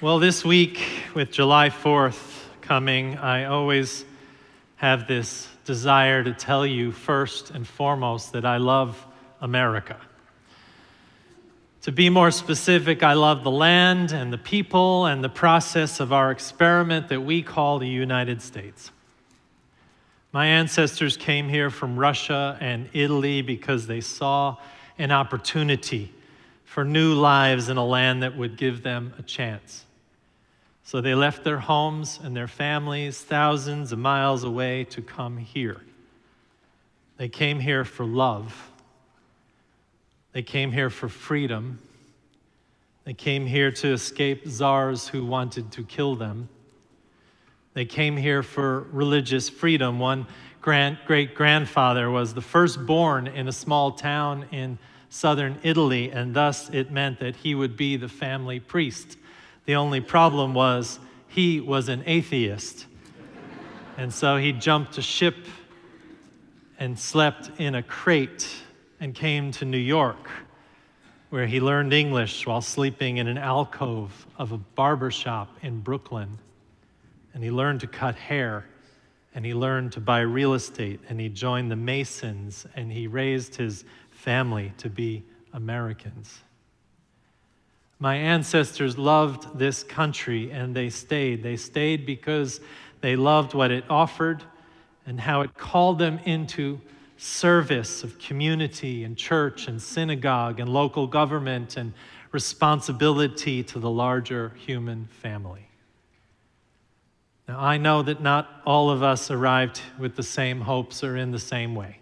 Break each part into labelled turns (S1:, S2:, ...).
S1: Well, this week, with July 4th coming, I always have this desire to tell you first and foremost that I love America. To be more specific, I love the land and the people and the process of our experiment that we call the United States. My ancestors came here from Russia and Italy because they saw an opportunity for new lives in a land that would give them a chance. So they left their homes and their families thousands of miles away to come here. They came here for love. They came here for freedom. They came here to escape czars who wanted to kill them. They came here for religious freedom. One great-grandfather was the firstborn in a small town in southern Italy, and thus it meant that he would be the family priest. The only problem was he was an atheist. And so he jumped a ship and slept in a crate and came to New York, where he learned English while sleeping in an alcove of a barber shop in Brooklyn. And he learned to cut hair, and he learned to buy real estate, and he joined the Masons, and he raised his family to be Americans. My ancestors loved this country, and they stayed. They stayed because they loved what it offered and how it called them into service of community and church and synagogue and local government and responsibility to the larger human family. Now, I know that not all of us arrived with the same hopes or in the same way.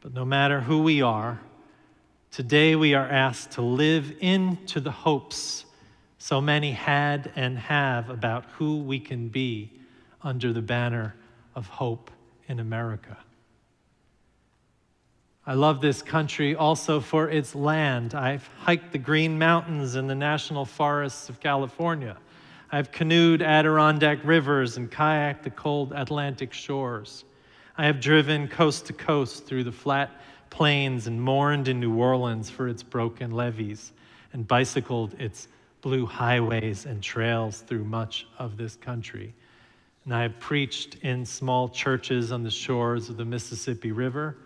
S1: But no matter who we are, today we are asked to live into the hopes so many had and have about who we can be under the banner of hope in America. I love this country also for its land. I've hiked the Green Mountains and the National Forests of California. I've canoed Adirondack rivers and kayaked the cold Atlantic shores. I have driven coast to coast through the flat plains and mourned in New Orleans for its broken levees and bicycled its blue highways and trails through much of this country. And I have preached in small churches on the shores of the Mississippi River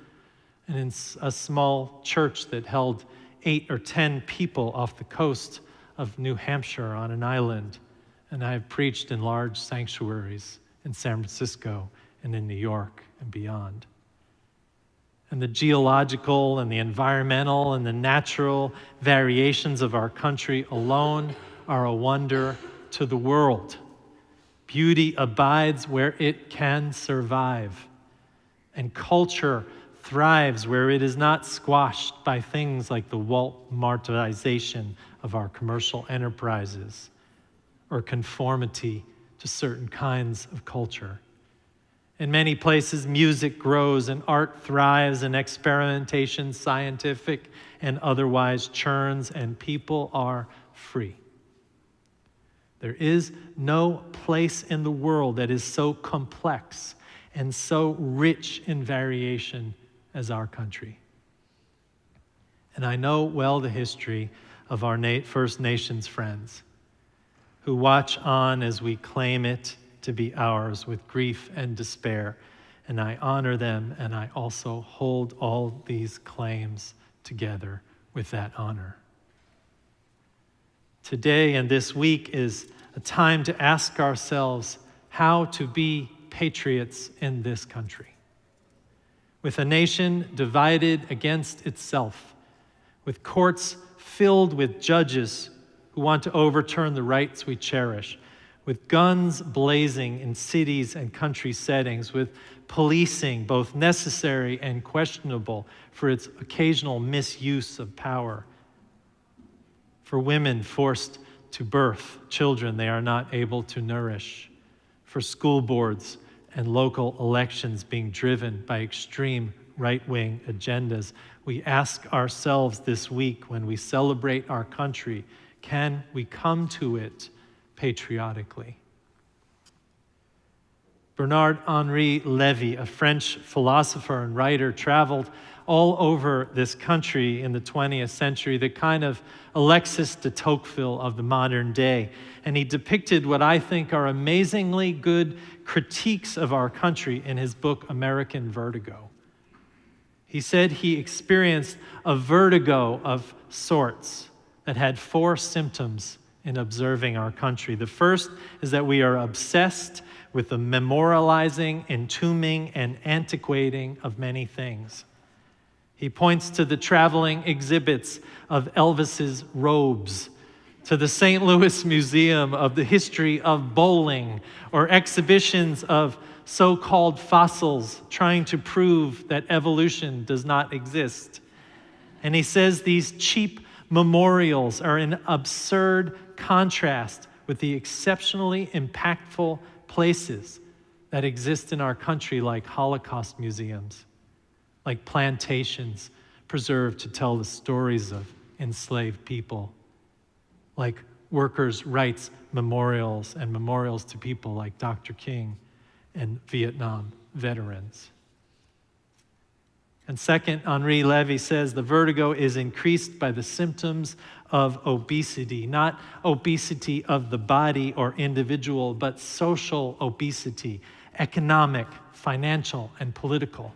S1: and in a small church that held 8 or 10 people off the coast of New Hampshire on an island. And I have preached in large sanctuaries in San Francisco and in New York and beyond. And the geological and the environmental and the natural variations of our country alone are a wonder to the world. Beauty abides where it can survive, and culture thrives where it is not squashed by things like the Walmartization of our commercial enterprises or conformity to certain kinds of culture. In many places, music grows and art thrives and experimentation, scientific and otherwise, churns, and people are free. There is no place in the world that is so complex and so rich in variation as our country. And I know well the history of our First Nations friends who watch on as we claim it to be ours with grief and despair. And I honor them, and I also hold all these claims together with that honor. Today and this week is a time to ask ourselves how to be patriots in this country. With a nation divided against itself, with courts filled with judges who want to overturn the rights we cherish, with guns blazing in cities and country settings, with policing both necessary and questionable for its occasional misuse of power, for women forced to birth children they are not able to nourish, for school boards and local elections being driven by extreme right-wing agendas. We ask ourselves this week when we celebrate our country, can we come to it patriotically? Bernard-Henri Lévy, a French philosopher and writer, traveled all over this country in the 20th century, the kind of Alexis de Tocqueville of the modern day. And he depicted what I think are amazingly good critiques of our country in his book, American Vertigo. He said he experienced a vertigo of sorts that had 4 symptoms in observing our country. The first is that we are obsessed with the memorializing, entombing, and antiquating of many things. He points to the traveling exhibits of Elvis's robes, to the St. Louis Museum of the history of bowling, or exhibitions of so-called fossils trying to prove that evolution does not exist. And he says these cheap memorials are in absurd contrast with the exceptionally impactful places that exist in our country, like Holocaust museums, like plantations preserved to tell the stories of enslaved people, like workers' rights memorials and memorials to people like Dr. King and Vietnam veterans. And second, Henri Lévy says the vertigo is increased by the symptoms of obesity, not obesity of the body or individual, but social obesity, economic, financial, and political.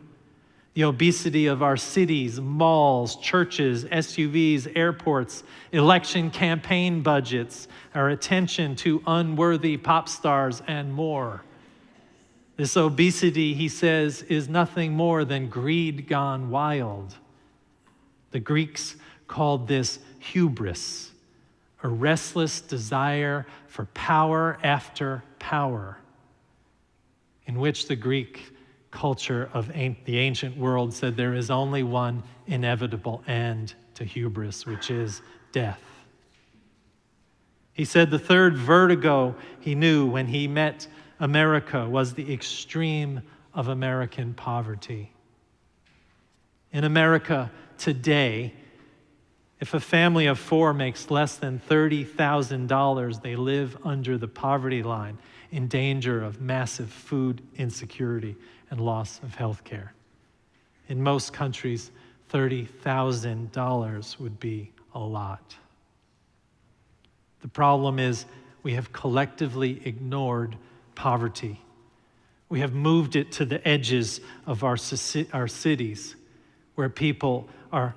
S1: The obesity of our cities, malls, churches, SUVs, airports, election campaign budgets, our attention to unworthy pop stars, and more. This obesity, he says, is nothing more than greed gone wild. The Greeks called this hubris, a restless desire for power after power, in which the Greek culture of the ancient world said there is only one inevitable end to hubris, which is death. He said the third vertigo he knew when he met America was the extreme of American poverty. In America today, if a family of 4 makes less than $30,000, they live under the poverty line, in danger of massive food insecurity and loss of health care. In most countries, $30,000 would be a lot. The problem is we have collectively ignored poverty. We have moved it to the edges of our cities, where people are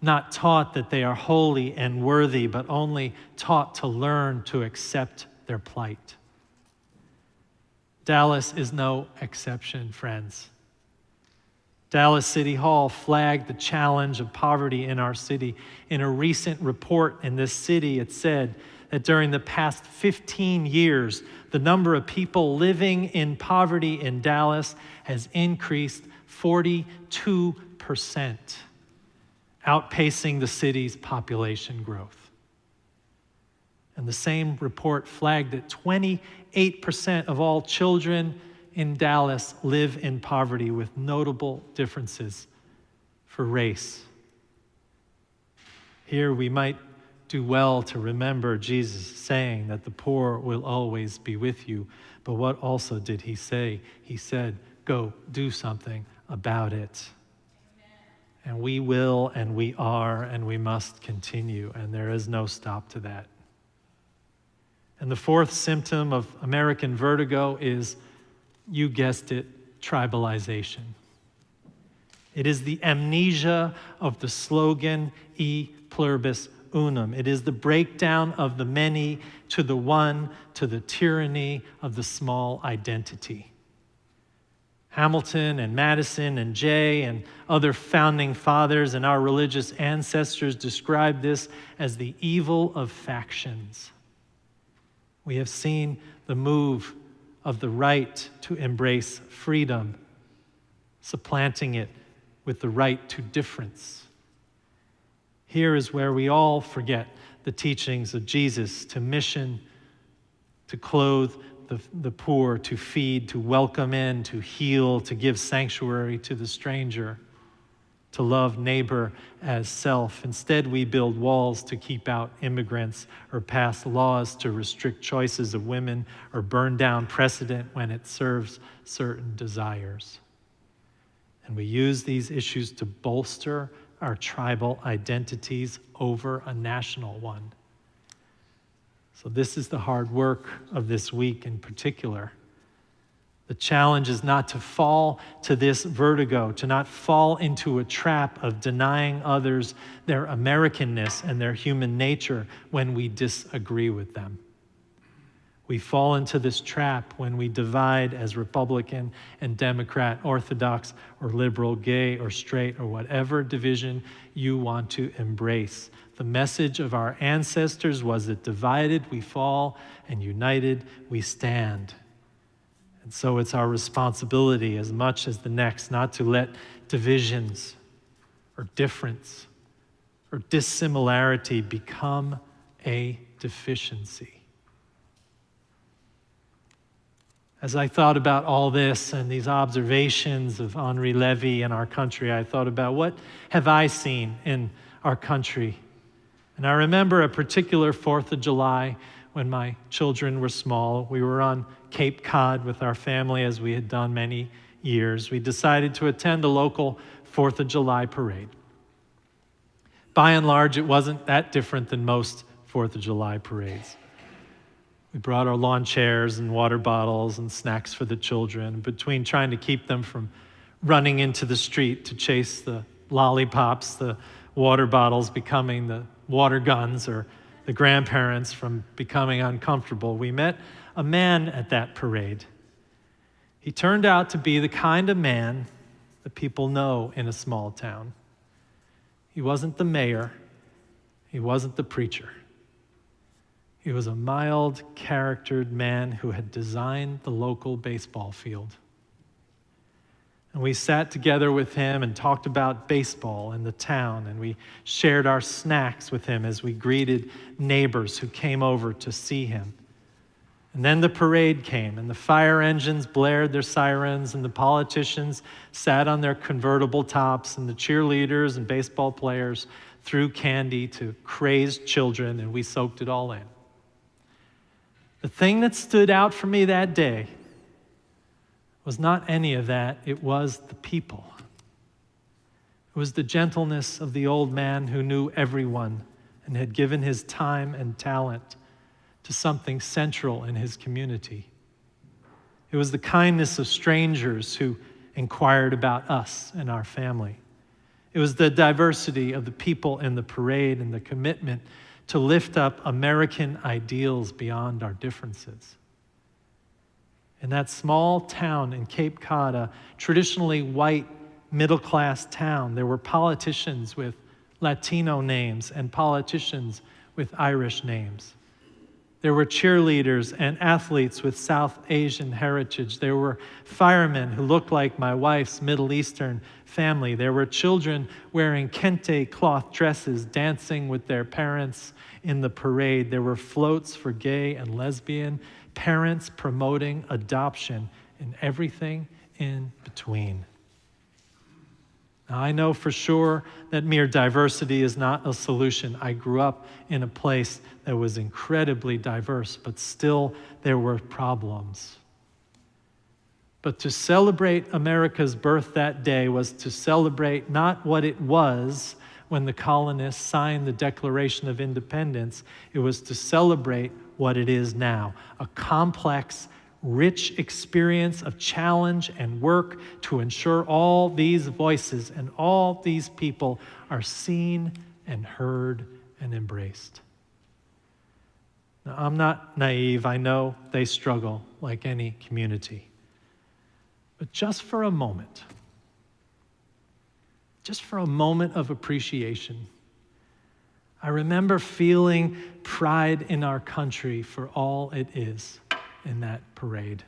S1: not taught that they are holy and worthy, but only taught to learn to accept their plight. Dallas is no exception, friends. Dallas City Hall flagged the challenge of poverty in our city. In a recent report in this city, it said that during the past 15 years, the number of people living in poverty in Dallas has increased 42%, outpacing the city's population growth. And the same report flagged that 28% of all children in Dallas live in poverty, with notable differences for race. Here we might do well to remember Jesus saying that the poor will always be with you. But what also did he say? He said, go do something about it. And we will, and we are, and we must continue, and there is no stop to that. And the fourth symptom of American vertigo is, you guessed it, tribalization. It is the amnesia of the slogan, E pluribus unum. It is the breakdown of the many to the one, to the tyranny of the small identity. Hamilton and Madison and Jay and other founding fathers and our religious ancestors described this as the evil of factions. We have seen the move of the right to embrace freedom, supplanting it with the right to difference. Here is where we all forget the teachings of Jesus: to mission, to clothe the poor, to feed, to welcome in, to heal, to give sanctuary to the stranger. to love neighbor as self. Instead, we build walls to keep out immigrants or pass laws to restrict choices of women or burn down precedent when it serves certain desires. And we use these issues to bolster our tribal identities over a national one. So this is the hard work of this week in particular. The challenge is not to fall to this vertigo, to not fall into a trap of denying others their Americanness and their human nature when we disagree with them. We fall into this trap when we divide as Republican and Democrat, Orthodox or liberal, gay or straight, or whatever division you want to embrace. The message of our ancestors was that divided we fall and united we stand. And so it's our responsibility as much as the next not to let divisions or difference or dissimilarity become a deficiency. As I thought about all this and these observations of Henri Levy in our country, I thought about what have I seen in our country. And I remember a particular 4th of July when my children were small. We were on Cape Cod with our family, as we had done many years. We decided to attend a local 4th of July parade. By and large, it wasn't that different than most 4th of July parades. We brought our lawn chairs and water bottles and snacks for the children, between trying to keep them from running into the street to chase the lollipops, the water bottles becoming the water guns, or the grandparents from becoming uncomfortable. We met a man at that parade. He turned out to be the kind of man that people know in a small town. He wasn't the mayor. He wasn't the preacher. He was a mild-charactered man who had designed the local baseball field. And we sat together with him and talked about baseball in the town, and we shared our snacks with him as we greeted neighbors who came over to see him. And then the parade came, and the fire engines blared their sirens, and the politicians sat on their convertible tops, and the cheerleaders and baseball players threw candy to crazed children, and we soaked it all in. The thing that stood out for me that day was not any of that. It was the people. It was the gentleness of the old man who knew everyone and had given his time and talent to something central in his community. It was the kindness of strangers who inquired about us and our family. It was the diversity of the people in the parade and the commitment to lift up American ideals beyond our differences. In that small town in Cape Cod, a traditionally white middle-class town, there were politicians with Latino names and politicians with Irish names. There were cheerleaders and athletes with South Asian heritage. There were firemen who looked like my wife's Middle Eastern family. There were children wearing kente cloth dresses, dancing with their parents in the parade. There were floats for gay and lesbian, parents promoting adoption, and everything in between. Now, I know for sure that mere diversity is not a solution. I grew up in a place that was incredibly diverse, but still there were problems. But to celebrate America's birth that day was to celebrate not what it was when the colonists signed the Declaration of Independence. It was to celebrate what it is now, a complex, rich experience of challenge and work to ensure all these voices and all these people are seen and heard and embraced. Now, I'm not naive. I know they struggle like any community. But just for a moment of appreciation, I remember feeling pride in our country for all it is in that parade.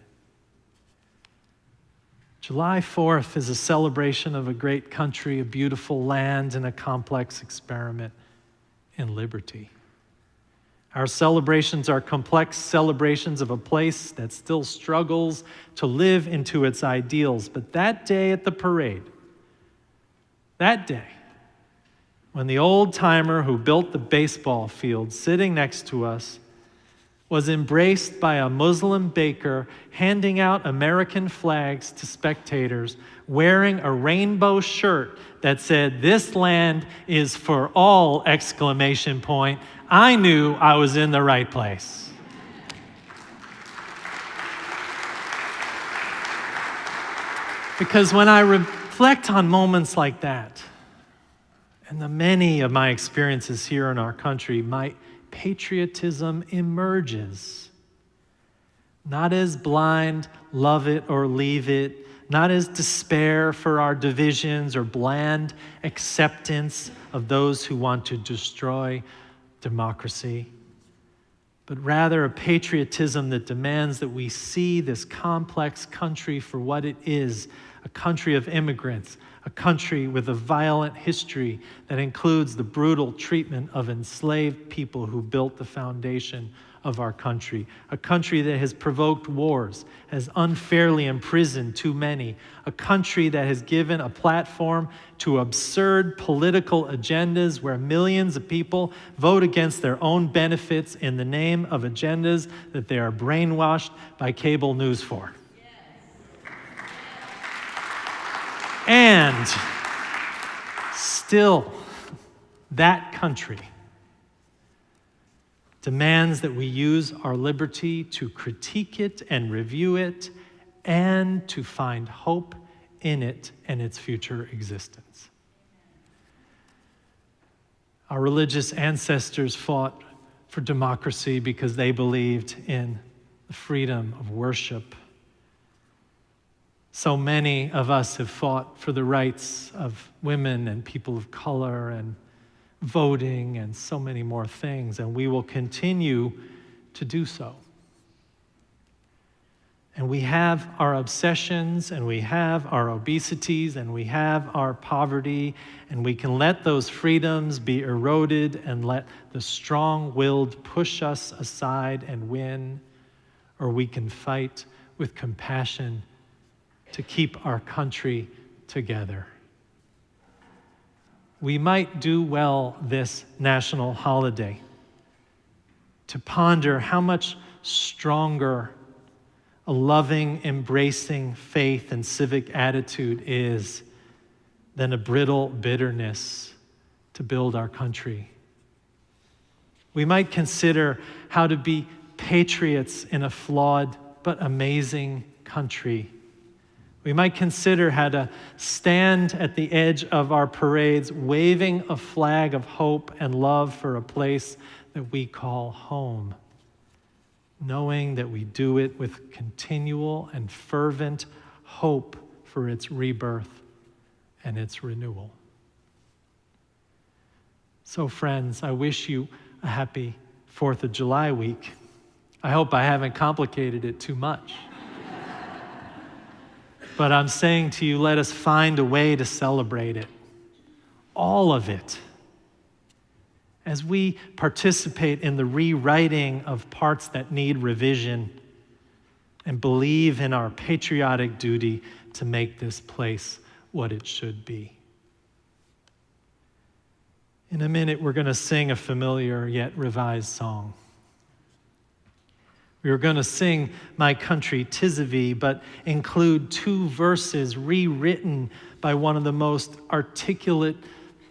S1: July 4th is a celebration of a great country, a beautiful land, and a complex experiment in liberty. Our celebrations are complex celebrations of a place that still struggles to live into its ideals. But that day at the parade That day, when the old-timer who built the baseball field sitting next to us was embraced by a Muslim baker handing out American flags to spectators wearing a rainbow shirt that said, "This land is for all!" I knew I was in the right place. Because when I reflect on moments like that, and the many of my experiences here in our country, my patriotism emerges. Not as blind, love it or leave it, not as despair for our divisions or bland acceptance of those who want to destroy democracy, but rather a patriotism that demands that we see this complex country for what it is, a country of immigrants, a country with a violent history that includes the brutal treatment of enslaved people who built the foundation of our country, a country that has provoked wars, has unfairly imprisoned too many, a country that has given a platform to absurd political agendas where millions of people vote against their own benefits in the name of agendas that they are brainwashed by cable news for. And still, that country demands that we use our liberty to critique it and review it and to find hope in it and its future existence. Our religious ancestors fought for democracy because they believed in the freedom of worship. So many of us have fought for the rights of women and people of color and voting and so many more things, and we will continue to do so. And we have our obsessions, and we have our obesities, and we have our poverty, and we can let those freedoms be eroded and let the strong-willed push us aside and win, or we can fight with compassion to keep our country together. We might do well this national holiday to ponder how much stronger a loving, embracing faith and civic attitude is than a brittle bitterness to build our country. We might consider how to be patriots in a flawed but amazing country. We might consider how to stand at the edge of our parades, waving a flag of hope and love for a place that we call home, knowing that we do it with continual and fervent hope for its rebirth and its renewal. So, friends, I wish you a happy 4th of July week. I hope I haven't complicated it too much. But I'm saying to you, let us find a way to celebrate it, all of it, as we participate in the rewriting of parts that need revision and believe in our patriotic duty to make this place what it should be. In a minute, we're going to sing a familiar yet revised song. We were going to sing My Country 'Tis of Thee, but include 2 verses rewritten by one of the most articulate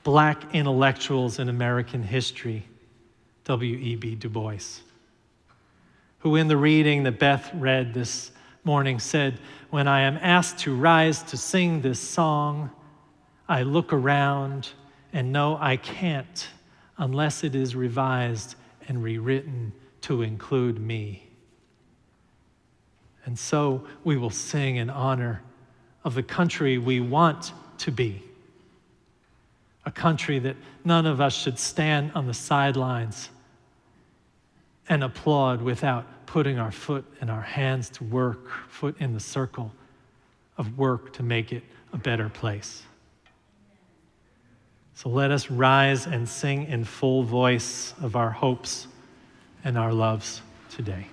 S1: Black intellectuals in American history, W.E.B. Du Bois, who in the reading that Beth read this morning said, "When I am asked to rise to sing this song, I look around and know I can't unless it is revised and rewritten to include me." And so we will sing in honor of the country we want to be, a country that none of us should stand on the sidelines and applaud without putting our foot and our hands to work, foot in the circle of work to make it a better place. So let us rise and sing in full voice of our hopes and our loves today.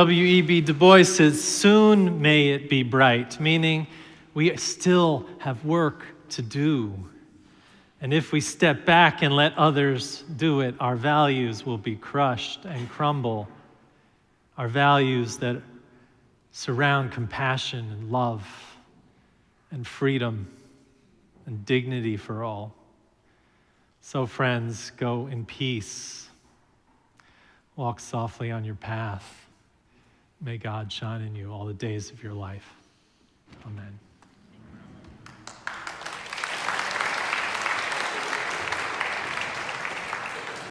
S1: W.E.B. Du Bois says, soon may it be bright, meaning we still have work to do. And if we step back and let others do it, our values will be crushed and crumble. Our values that surround compassion and love and freedom and dignity for all. So friends, go in peace. Walk softly on your path. May God shine in you all the days of your life. Amen.